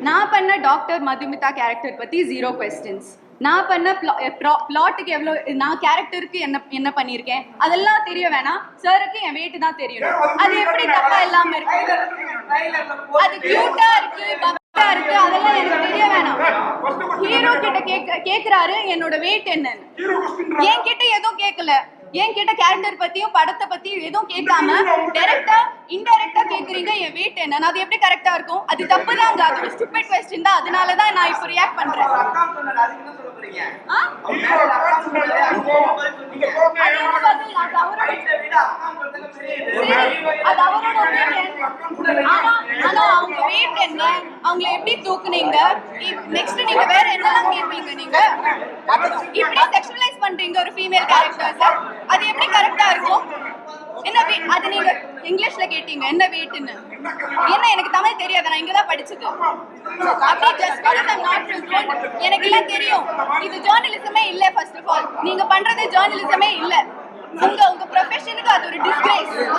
நான் பண்ண doctor Madhumitha character பத்தி 0 questions. நான் பண்ண பிளாட்டுக்கு எவ்வளவு, நான் கேரக்டருக்கு என்ன பண்ணிருக்கேன் அதெல்லாம் தெரிய வேணாம். சாருக்கு என் வெயிட் தான் தெரியணும். அது எப்படி தப்பா இல்லாம இருக்கு? அது கியூட்டா இருக்கு, பவரா இருக்கு, அதெல்லாம் எனக்கு தெரிய வேணாம். ஹீரோ கிட்ட கேக்குறாரு என்னோட வெயிட் என்னன்னு. என்கிட்ட எதுவும் கேட்கல. என்கிட்ட கேரக்டர் பத்தியும் படத்தை பத்தியும் எதுவும் கேட்காம டைரக்டா இன்டைரக்டா கேக்குறீங்க என் வெயிட் என்ன. அது எப்படி கரெக்டா இருக்கும்? அது தப்பு தான். அது ஒரு ஸ்டூபிட் क्वेश्चन தான். அதனால தான் நான் இப்போ ரியாக்ட் பண்றேன். அது அவரோட ஒப்பீனியன். ஆனா அவங்க வெயிட் என்ன, அவங்களை எப்படி தூக்குனீங்க, நெக்ஸ்ட் நீங்க வேற என்னெல்லாம் கேட்பீங்க? நீங்க இப்படி செக்ஷுவலைஸ் பண்றீங்க ஒரு ஃபீமேல் கேரக்டர்ஸ். அது எப்படி கரெக்டா இருக்கும்? என்ன அது நீங்க இங்கிலீஷ்ல கேட்டீங்க என்ன வெயிட்னு. என்ன எனக்கு தமிழ் தெரியாது, நான் இங்கதான் படிச்சது. அப்படி just because I am not from எனக்கு எல்லாம் தெரியும். இது ஜர்னலிசமே இல்ல. ஃபர்ஸ்ட் ஆஃப் ஆல் நீங்க பண்றது ஜர்னலிசமே இல்ல. உங்க